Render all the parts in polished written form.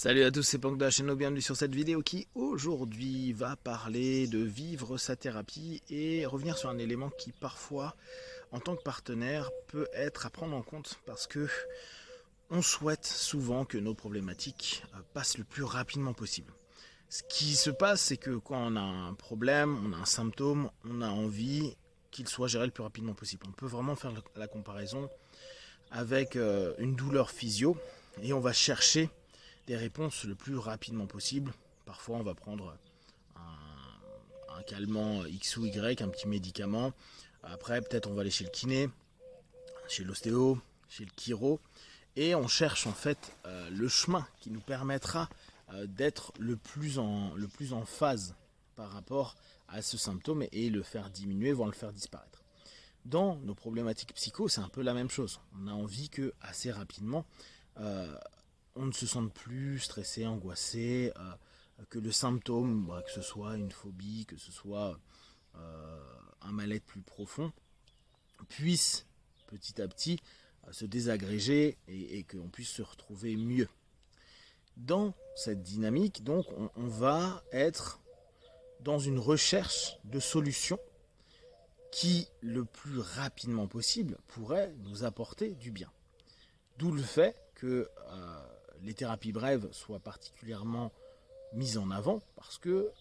Salut à tous, c'est Pank de la chaîne, bienvenue sur cette vidéo qui aujourd'hui va parler de vivre sa thérapie et revenir sur un élément qui parfois en tant que partenaire peut être à prendre en compte parce que on souhaite souvent que nos problématiques passent le plus rapidement possible. Ce qui se passe, c'est que quand on a un problème, on a un symptôme, on a envie qu'il soit géré le plus rapidement possible. On peut vraiment faire la comparaison avec une douleur physio et on va chercher des réponses le plus rapidement possible. Parfois, on va prendre un calmant X ou Y, un petit médicament. Après, peut-être on va aller chez le kiné, chez l'ostéo, chez le chiro. Et on cherche en fait le chemin qui nous permettra d'être le plus en phase par rapport à ce symptôme et le faire diminuer, voire le faire disparaître. Dans nos problématiques psycho, c'est un peu la même chose. On a envie que assez rapidement, on ne se sente plus stressé, angoissé, que le symptôme, que ce soit une phobie, que ce soit un mal-être plus profond, puisse petit à petit se désagréger et qu'on puisse se retrouver mieux. Dans cette dynamique, donc, on va être dans une recherche de solutions qui, le plus rapidement possible, pourrait nous apporter du bien. D'où le fait que les thérapies brèves soient particulièrement mises en avant parce que,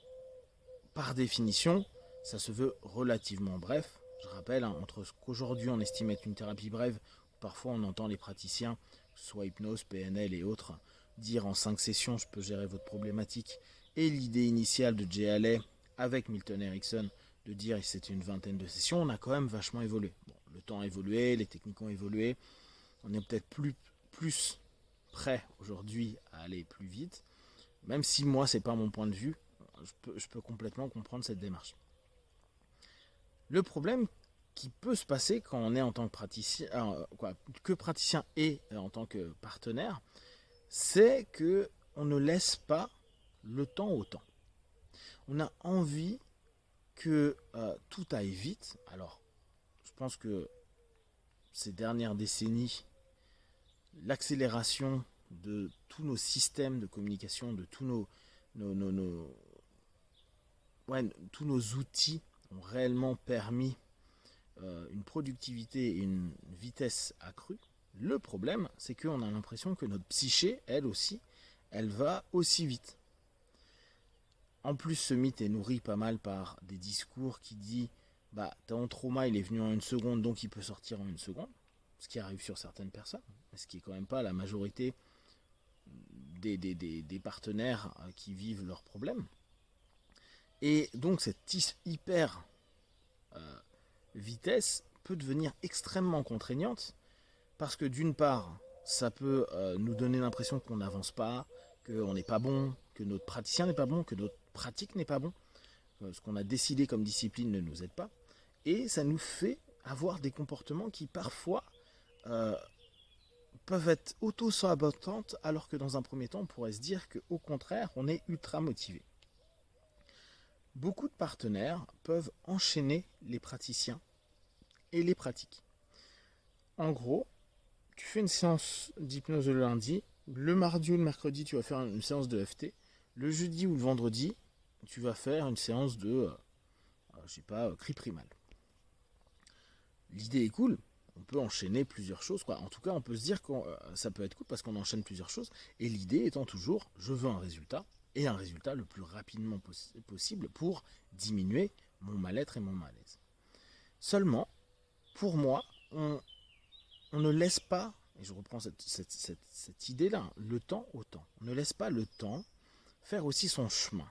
par définition, ça se veut relativement bref. Je rappelle, entre ce qu'aujourd'hui on estime être une thérapie brève, parfois on entend les praticiens, que ce soit hypnose, PNL et autres, dire en 5 sessions je peux gérer votre problématique, et l'idée initiale de Jay Haley avec Milton Erickson de dire que c'était une vingtaine de sessions, on a quand même vachement évolué. Bon, le temps a évolué, les techniques ont évolué, on est peut-être plus prêt aujourd'hui à aller plus vite, même si moi c'est pas mon point de vue, je peux complètement comprendre cette démarche. Le problème qui peut se passer quand on est en tant que praticien, que praticien et en tant que partenaire, c'est que on ne laisse pas le temps au temps. On a envie que tout aille vite. Alors, je pense que ces dernières décennies, l'accélération de tous nos systèmes de communication, de tous tous nos outils ont réellement permis une productivité et une vitesse accrue. Le problème, c'est qu'on a l'impression que notre psyché, elle aussi, elle va aussi vite. En plus, ce mythe est nourri pas mal par des discours qui disent ton trauma, il est venu en une seconde, donc il peut sortir en une seconde. Ce qui arrive sur certaines personnes, mais ce qui est quand même pas la majorité des partenaires qui vivent leurs problèmes. Et donc cette hyper vitesse peut devenir extrêmement contraignante parce que d'une part, ça peut nous donner l'impression qu'on n'avance pas, qu'on n'est pas bon, que notre praticien n'est pas bon, que notre pratique n'est pas bon, ce qu'on a décidé comme discipline ne nous aide pas, et ça nous fait avoir des comportements qui parfois peuvent être auto-sabotantes alors que dans un premier temps on pourrait se dire qu'au contraire on est ultra motivé. Beaucoup de partenaires peuvent enchaîner les praticiens et les pratiques. En gros, tu fais une séance d'hypnose le lundi, le mardi ou le mercredi tu vas faire une séance de FT, le jeudi ou le vendredi tu vas faire une séance de cri primal. L'idée est cool, on peut enchaîner plusieurs choses, quoi. En tout cas on peut se dire que ça peut être cool parce qu'on enchaîne plusieurs choses, et l'idée étant toujours je veux un résultat, et un résultat le plus rapidement possible pour diminuer mon mal-être et mon malaise. Seulement, pour moi, on ne laisse pas, et je reprends cette idée-là, le temps au temps. On ne laisse pas le temps faire aussi son chemin.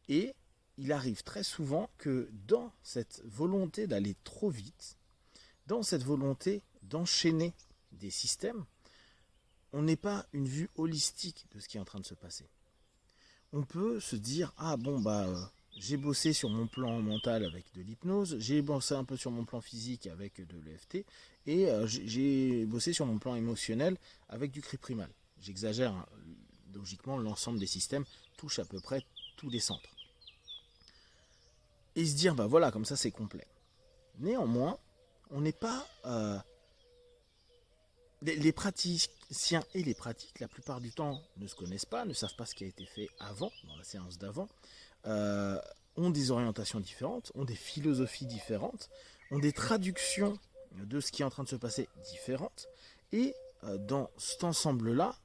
Et il arrive très souvent que dans cette volonté d'aller trop vite, dans cette volonté d'enchaîner des systèmes, on n'ait pas une vue holistique de ce qui est en train de se passer. On peut se dire, j'ai bossé sur mon plan mental avec de l'hypnose, j'ai bossé un peu sur mon plan physique avec de l'EFT, et j'ai bossé sur mon plan émotionnel avec du cri primal. J'exagère, hein. Logiquement, l'ensemble des systèmes touche à peu près tous les centres. Et se dire, voilà, comme ça c'est complet. Néanmoins, on n'est pas... les praticiens et les pratiques, la plupart du temps, ne se connaissent pas, ne savent pas ce qui a été fait avant, dans la séance d'avant, ont des orientations différentes, ont des philosophies différentes, ont des traductions de ce qui est en train de se passer différentes. Et dans cet ensemble-là,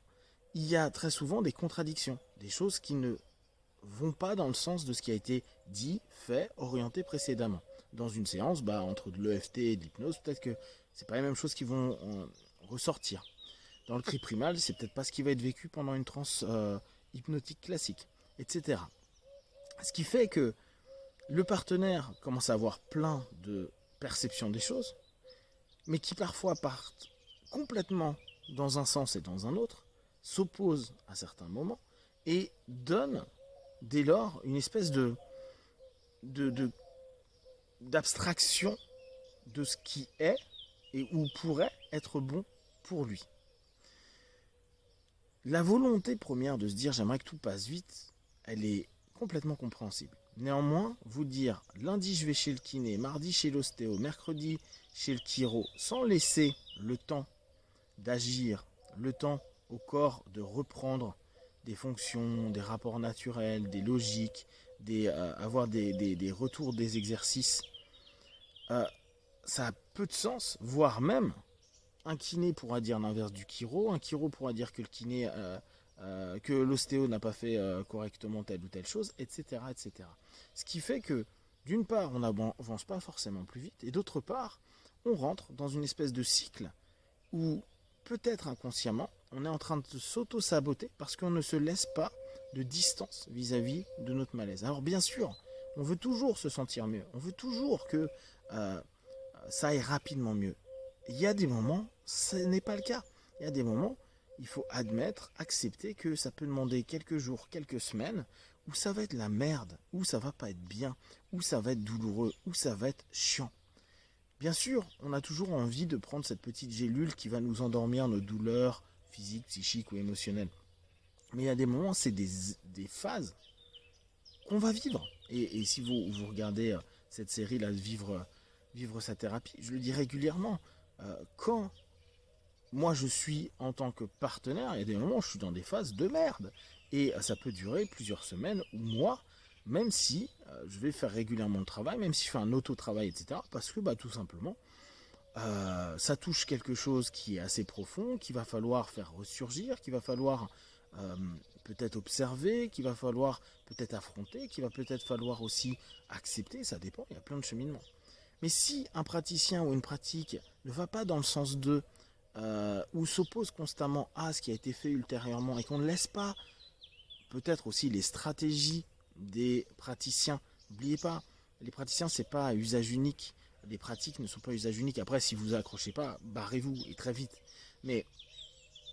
il y a très souvent des contradictions, des choses qui ne vont pas dans le sens de ce qui a été dit, fait, orienté précédemment. Dans une séance, entre de l'EFT et de l'hypnose, peut-être que c'est pas les mêmes choses qui vont ressortir. Dans le cri primal, c'est peut-être pas ce qui va être vécu pendant une transe hypnotique classique, etc. Ce qui fait que le partenaire commence à avoir plein de perceptions des choses, mais qui parfois partent complètement dans un sens et dans un autre, s'opposent à certains moments et donnent dès lors une espèce d'abstraction de ce qui est et où pourrait être bon pour lui. La volonté première de se dire j'aimerais que tout passe vite, elle est complètement compréhensible. Néanmoins, vous dire lundi je vais chez le kiné, mardi chez l'ostéo, mercredi chez le chiro, sans laisser le temps d'agir, le temps au corps de reprendre des fonctions, des rapports naturels, des logiques, avoir des retours des exercices, ça a peu de sens, voire même un kiné pourra dire l'inverse du chiro, un chiro pourra dire que le kiné, que l'ostéo n'a pas fait correctement telle ou telle chose, etc., etc. Ce qui fait que, d'une part, on n'avance pas forcément plus vite, et d'autre part, on rentre dans une espèce de cycle où, peut-être inconsciemment, on est en train de s'auto-saboter parce qu'on ne se laisse pas de distance vis-à-vis de notre malaise. Alors bien sûr, on veut toujours se sentir mieux, on veut toujours que ça aille rapidement mieux. Il y a des moments, ce n'est pas le cas. Il y a des moments, il faut admettre, accepter que ça peut demander quelques jours, quelques semaines, où ça va être la merde, où ça va pas être bien, où ça va être douloureux, où ça va être chiant. Bien sûr, on a toujours envie de prendre cette petite gélule qui va nous endormir nos douleurs physiques, psychiques ou émotionnelles. Mais il y a des moments, c'est des phases qu'on va vivre. Et si vous regardez cette série-là, vivre sa thérapie, je le dis régulièrement, quand moi je suis en tant que partenaire, il y a des moments où je suis dans des phases de merde. Et ça peut durer plusieurs semaines ou mois, même si je vais faire régulièrement le travail, même si je fais un auto-travail, etc. Parce que tout simplement, ça touche quelque chose qui est assez profond, qu'il va falloir faire ressurgir, qu'il va falloir peut-être observer, qu'il va falloir peut-être affronter, qu'il va peut-être falloir aussi accepter, ça dépend, il y a plein de cheminements. Mais si un praticien ou une pratique ne va pas dans le sens de, ou s'oppose constamment à ce qui a été fait ultérieurement et qu'on ne laisse pas peut-être aussi les stratégies des praticiens, n'oubliez pas, les praticiens c'est pas à usage unique, les pratiques ne sont pas à usage unique, après si vous accrochez pas, barrez-vous et très vite. Mais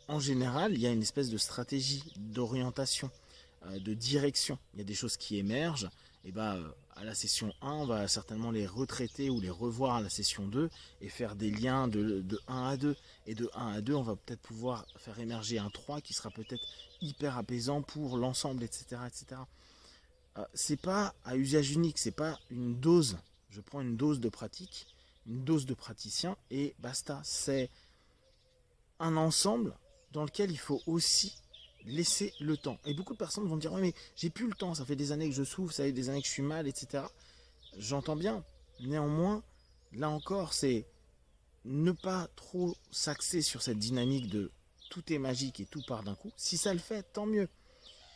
en général, il y a une espèce de stratégie, d'orientation, de direction. Il y a des choses qui émergent, et à la session 1, on va certainement les retraiter ou les revoir à la session 2 et faire des liens de 1 à 2. Et de 1 à 2, on va peut-être pouvoir faire émerger un 3 qui sera peut-être hyper apaisant pour l'ensemble, etc. etc. C'est pas à usage unique, c'est pas une dose. Je prends une dose de pratique, une dose de praticien et basta. C'est un ensemble dans lequel il faut aussi laisser le temps. Et beaucoup de personnes vont dire ouais, mais j'ai plus le temps, ça fait des années que je souffre, ça fait des années que je suis mal, etc. J'entends bien. Néanmoins, là encore, c'est ne pas trop s'axer sur cette dynamique de tout est magique et tout part d'un coup. Si ça le fait, tant mieux.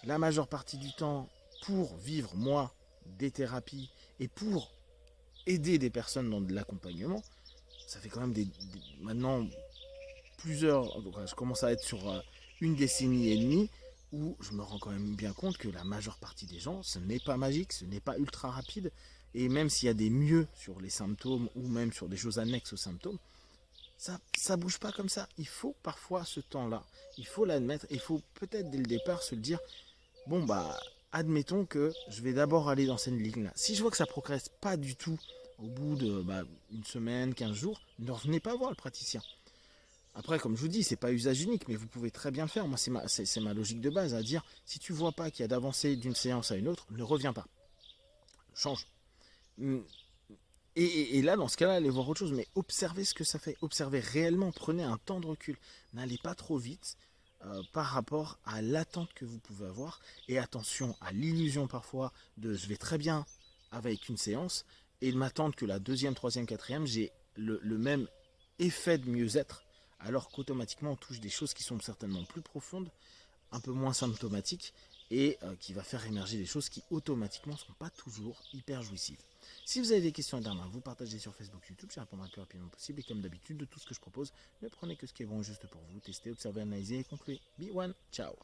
La majeure partie du temps, pour vivre, moi, des thérapies et pour aider des personnes dans de l'accompagnement, ça fait quand même maintenant plusieurs, je commence à être sur une décennie et demie où je me rends quand même bien compte que la majeure partie des gens, ce n'est pas magique, ce n'est pas ultra rapide, et même s'il y a des mieux sur les symptômes ou même sur des choses annexes aux symptômes, ça bouge pas comme ça. Il faut parfois ce temps-là, il faut l'admettre, il faut peut-être dès le départ se le dire, bon admettons que je vais d'abord aller dans cette ligne-là. Si je vois que ça progresse pas du tout au bout de une semaine, 15 jours, ne revenez pas voir le praticien. Après, comme je vous dis, c'est pas usage unique, mais vous pouvez très bien le faire. Moi, c'est ma logique de base à dire, si tu vois pas qu'il y a d'avancée d'une séance à une autre, ne reviens pas. Change. Et là, dans ce cas-là, allez voir autre chose, mais observez ce que ça fait. Observez réellement, prenez un temps de recul. N'allez pas trop vite par rapport à l'attente que vous pouvez avoir. Et attention à l'illusion parfois de je vais très bien avec une séance et de m'attendre que la deuxième, troisième, quatrième, j'ai le même effet de mieux-être, alors qu'automatiquement on touche des choses qui sont certainement plus profondes, un peu moins symptomatiques et qui va faire émerger des choses qui automatiquement ne sont pas toujours hyper jouissives. Si vous avez des questions à dire, vous partagez sur Facebook, YouTube, je répondrai le plus rapidement possible et comme d'habitude de tout ce que je propose, ne prenez que ce qui est bon juste pour vous, testez, observez, analysez et concluez. Be one, ciao.